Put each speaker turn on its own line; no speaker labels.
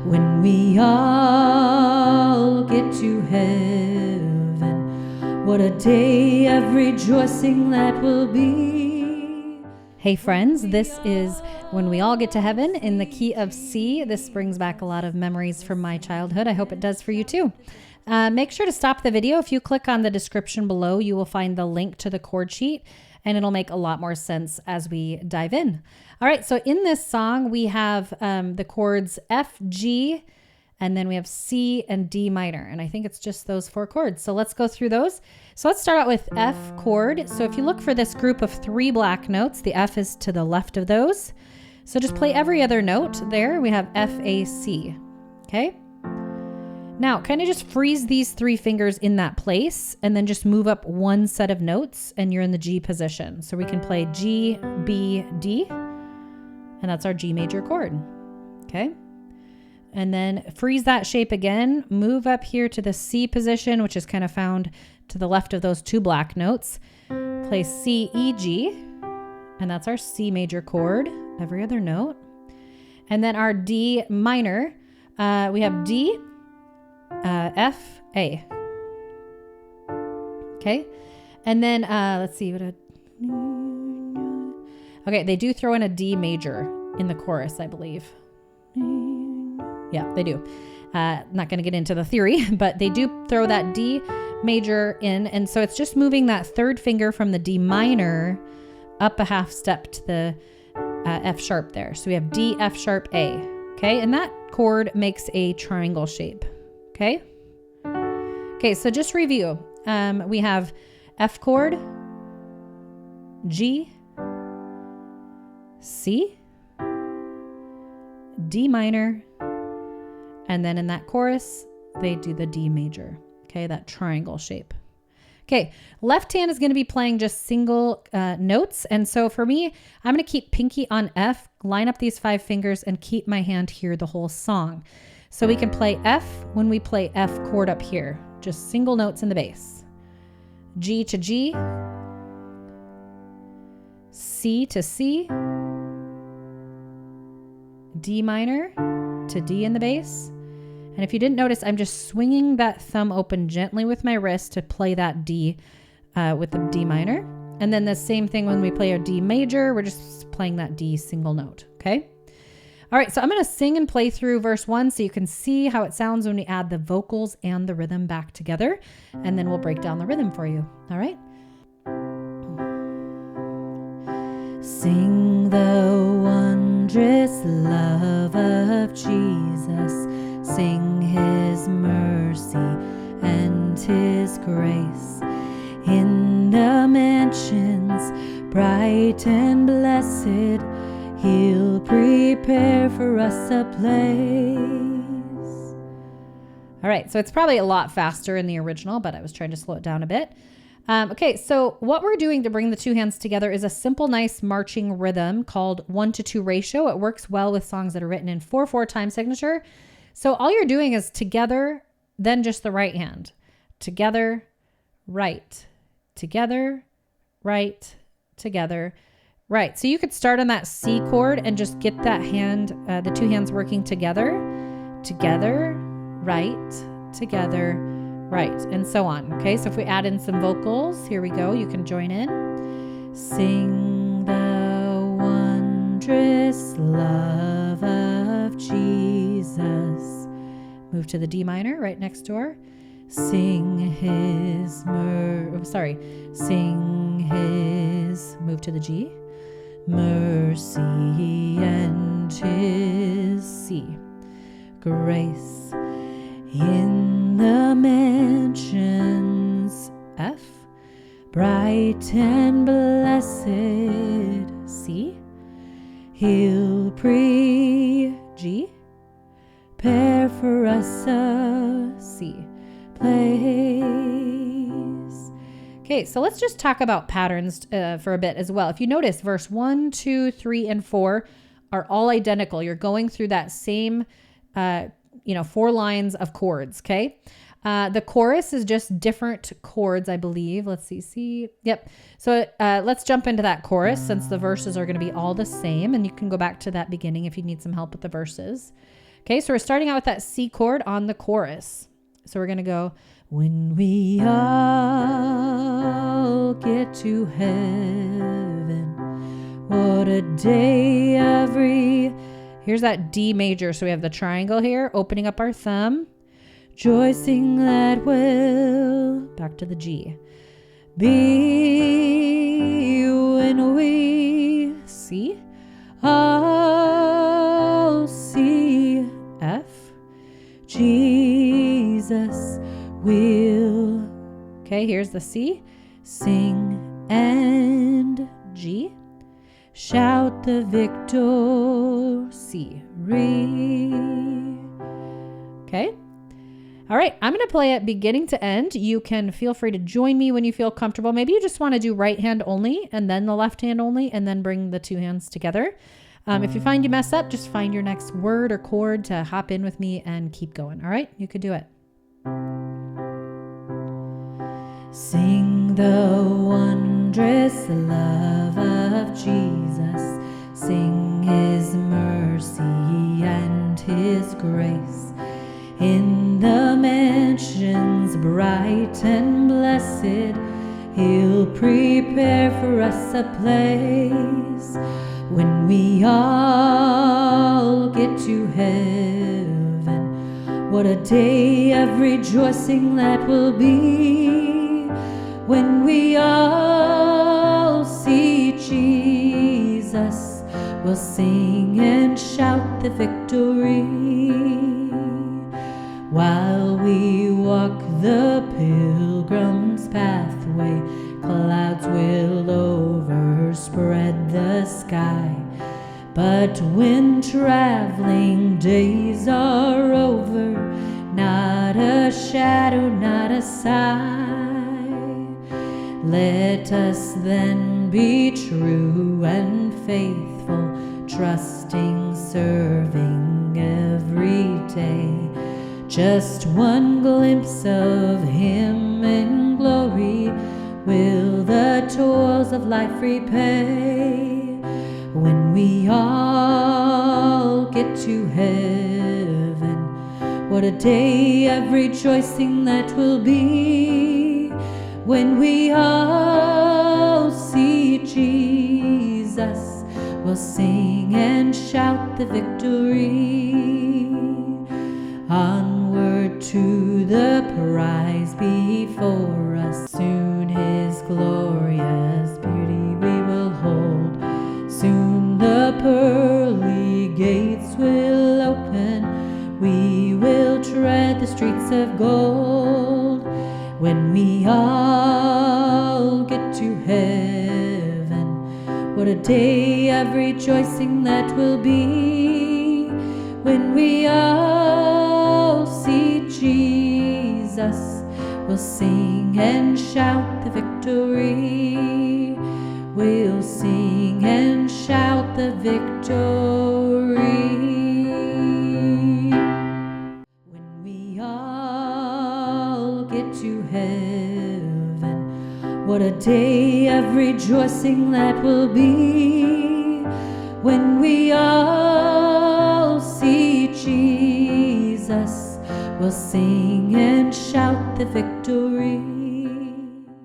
when we all get to heaven. What a day of rejoicing that will be. Hey friends, this is When We All Get to Heaven in the key of C. This brings back a lot of memories from my childhood. I hope it does for you too. Make sure to stop the video. If you click on the description below, you will find the link to the chord sheet, and it'll make a lot more sense as we dive in. All right, so in this song, we have the chords F, G, and then we have C and D minor. And I think it's just those 4 chords. So let's go through those. So let's start out with F chord. So if you look for this group of 3 black notes, the F is to the left of those. So just play every other note there. We have F, A, C, okay? Now, kind of just freeze these 3 fingers in that place and then just move up 1 set of notes and you're in the G position. So we can play G, B, D, and that's our G major chord, okay? And then freeze that shape again, move up here to the C position, which is kind of found to the left of those 2 black notes. Play C, E, G, and that's our C major chord, every other note. And then our D minor, we have D, F, A. Okay. And then, let's see. Okay. They do throw in a D major in the chorus, I believe. Yeah, they do. Not going to get into the theory, but they do throw that D major in. And so it's just moving that 3rd finger from the D minor up a half step to the F sharp there. So we have D, F sharp, A. Okay. And that chord makes a triangle shape. Okay. Okay. So just review. We have F chord, G, C, D minor, and then in that chorus, they do the D major. Okay. That triangle shape. Okay. Left hand is going to be playing just single notes. And so for me, I'm going to keep pinky on F, line up these 5 fingers and keep my hand here the whole song. So we can play F when we play F chord up here, just single notes in the bass. G to G, C to C, D minor to D in the bass. And if you didn't notice, I'm just swinging that thumb open gently with my wrist to play that D with the D minor. And then the same thing when we play a D major, we're just playing that D single note, okay? All right, so I'm going to sing and play through verse 1 so you can see how it sounds when we add the vocals and the rhythm back together, and then we'll break down the rhythm for you. All right? Sing the wondrous love of Jesus. Sing his mercy and his grace. In the mansions bright and blessed, he'll prepare for us a place. All right, so it's probably a lot faster in the original, but I was trying to slow it down a bit. Okay, so what we're doing to bring the 2 hands together is a simple, nice marching rhythm called 1-to-2 ratio. It works well with songs that are written in 4/4 time signature. So all you're doing is together, then just the right hand. Together, right. Together, right. Together, right. So you could start on that C chord and just get that hand, the 2 hands working together, together, right, together, right, and so on. Okay. So if we add in some vocals, here we go. You can join in. Sing the wondrous love of Jesus. Move to the D minor right next door. Sing his sing his, move to the G. Mercy and his C. Grace in the mansions F. Bright and blessed C. He'll G. Prepare for us a C place. Okay, so let's just talk about patterns for a bit as well. If you notice, verse 1, 2, 3, and 4 are all identical. You're going through that same, 4 lines of chords, okay? The chorus is just different chords, I believe. Let's see, C. Yep. So let's jump into that chorus since the verses are going to be all the same. And you can go back to that beginning if you need some help with the verses. Okay, so we're starting out with that C chord on the chorus. So we're going to go, when we all get to heaven, what a day here's that D major. So we have the triangle here, opening up our thumb. Rejoicing that will, back to the G, be when we see, all see, F, Jesus will. Okay, here's the C, sing and G, shout the victory, C, re. Okay. All right, I'm going to play it beginning to end. You can feel free to join me when you feel comfortable. Maybe you just want to do right hand only and then the left hand only and then bring the two hands together. If you find you mess up, just find your next word or chord to hop in with me and keep going. All right, you could do it. Sing the wondrous love of Jesus. Sing his mercy and his grace. In the mansions bright and blessed, he'll prepare for us a place. When we all get to heaven, what a day of rejoicing that will be. When we all see Jesus, we'll sing and shout the victory. While we walk the pilgrim's pathway, clouds will overspread the sky. But when traveling days are over, not a shadow, not a sigh. Let us then be true and faithful, trusting, serving every day. Just one glimpse of him in glory will the toils of life repay. When we all get to heaven, what a day of rejoicing that will be. When we all see Jesus, we'll sing and shout the victory. Onward to the prize before us, soon his glorious beauty we will hold. Soon the pearly gates will open, we will tread the streets of gold. When we all get to heaven, what a day of rejoicing that will be. When we all see Jesus, we'll sing and shout the victory. We'll sing and shout the victory. When we all get to heaven, what a day of rejoicing that will be. When we all see Jesus, we'll sing and shout the victory.